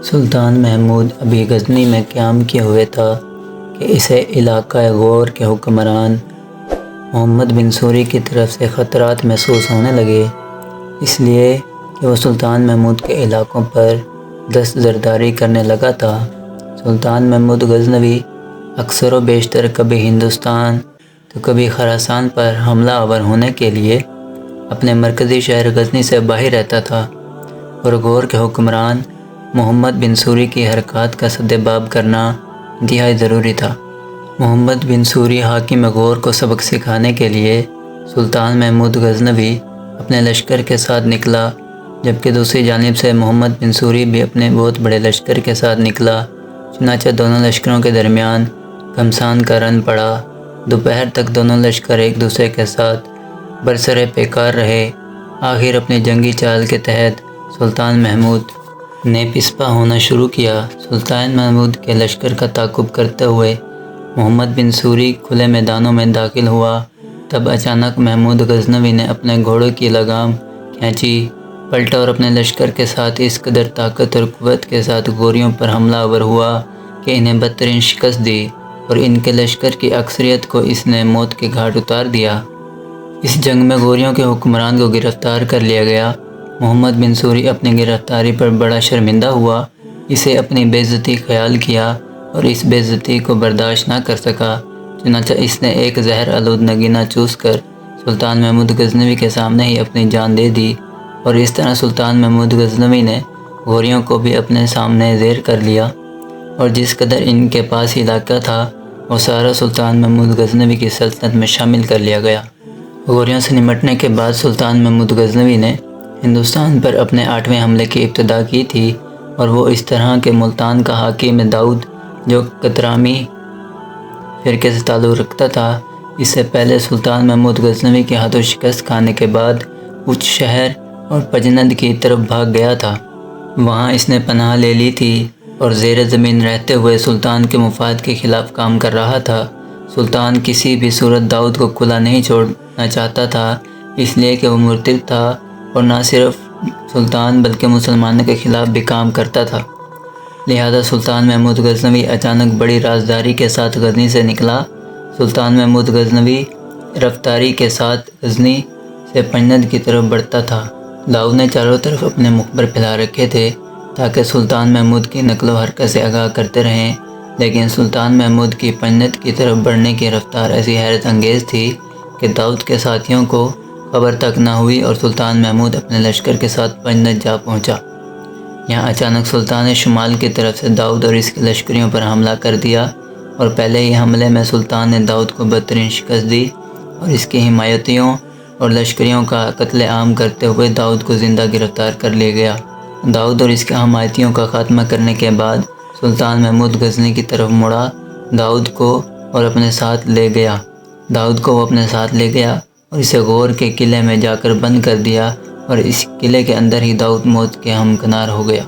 سلطان محمود ابھی غزنی میں قیام کیے ہوئے تھا کہ اسے علاقہ غور کے حکمران محمد بن سوری کی طرف سے خطرات محسوس ہونے لگے، اس لیے کہ وہ سلطان محمود کے علاقوں پر دست برداری کرنے لگا تھا۔ سلطان محمود غزنوی اکثر و بیشتر کبھی ہندوستان تو کبھی خراسان پر حملہ آور ہونے کے لیے اپنے مرکزی شہر غزنی سے باہر رہتا تھا، اور غور کے حکمران محمد بن سوری کی حرکات کا سدباب کرنا انتہائی ضروری تھا۔ محمد بن سوری حاکم غور کو سبق سکھانے کے لیے سلطان محمود غزنوی اپنے لشکر کے ساتھ نکلا، جبکہ دوسری جانب سے محمد بن سوری بھی اپنے بہت بڑے لشکر کے ساتھ نکلا۔ چنانچہ دونوں لشکروں کے درمیان گھمسان کا رن پڑا۔ دوپہر تک دونوں لشکر ایک دوسرے کے ساتھ برسر پیکار رہے۔ آخر اپنی جنگی چال کے تحت سلطان محمود نے پسپا ہونا شروع کیا۔ سلطان محمود کے لشکر کا تعاقب کرتے ہوئے محمد بن سوری کھلے میدانوں میں داخل ہوا۔ تب اچانک محمود غزنوی نے اپنے گھوڑوں کی لگام کھینچی، پلٹا اور اپنے لشکر کے ساتھ اس قدر طاقت اور قوت کے ساتھ غوریوں پر حملہ آور ہوا کہ انہیں بدترین شکست دی، اور ان کے لشکر کی اکثریت کو اس نے موت کے گھاٹ اتار دیا۔ اس جنگ میں غوریوں کے حکمران کو گرفتار کر لیا گیا۔ محمد بن سوری اپنی گرفتاری پر بڑا شرمندہ ہوا، اسے اپنی بے عزتی خیال کیا اور اس بے عزتی کو برداشت نہ کر سکا۔ چنانچہ اس نے ایک زہر آلود نگینہ چوس کر سلطان محمود غزنوی کے سامنے ہی اپنی جان دے دی، اور اس طرح سلطان محمود غزنوی نے غوریوں کو بھی اپنے سامنے زیر کر لیا، اور جس قدر ان کے پاس علاقہ تھا وہ سارا سلطان محمود غزنوی کی سلطنت میں شامل کر لیا گیا۔ غوریوں سے نمٹنے کے بعد سلطان محمود غزنوی نے ہندوستان پر اپنے 8ویں حملے کی ابتدا کی تھی، اور وہ اس طرح کہ ملتان کا حاکم داؤد جو کترامی فرقے سے تعلق رکھتا تھا، اس سے پہلے سلطان محمود غزنوی کے ہاتھوں شکست کھانے کے بعد اچ شہر اور پجند کی طرف بھاگ گیا تھا۔ وہاں اس نے پناہ لے لی تھی اور زیر زمین رہتے ہوئے سلطان کے مفاد کے خلاف کام کر رہا تھا۔ سلطان کسی بھی صورت داؤد کو کھلا نہیں چھوڑنا چاہتا تھا، اس لیے کہ وہ مرتد تھا اور نہ صرف سلطان بلکہ مسلمانوں کے خلاف بھی کام کرتا تھا۔ لہذا سلطان محمود غزنوی اچانک بڑی رازداری کے ساتھ غزنی سے نکلا۔ سلطان محمود غزنوی رفتاری کے ساتھ غزنی سے پجند کی طرف بڑھتا تھا۔ داؤد نے چاروں طرف اپنے مخبر پھیلا رکھے تھے تاکہ سلطان محمود کی نقل و حرکت سے آگاہ کرتے رہیں، لیکن سلطان محمود کی پجند کی طرف بڑھنے کی رفتار ایسی حیرت انگیز تھی کہ داؤد کے ساتھیوں کو خبر تک نہ ہوئی، اور سلطان محمود اپنے لشکر کے ساتھ پجند جا پہنچا۔ یہاں اچانک سلطان شمال کی طرف سے داؤد اور اس کے لشکریوں پر حملہ کر دیا، اور پہلے ہی حملے میں سلطان نے داؤد کو بدترین شکست دی اور اس کے حمایتیوں اور لشکریوں کا قتل عام کرتے ہوئے داؤد کو زندہ گرفتار کر لیا گیا۔ داؤد اور اس کے حمایتیوں کا خاتمہ کرنے کے بعد سلطان محمود غزنی کی طرف مڑا، داؤد کو وہ اپنے ساتھ لے گیا اور اسے غور کے قلعے میں جا کر بند کر دیا، اور اس قلعے کے اندر ہی داؤد موت کے ہمکنار ہو گیا۔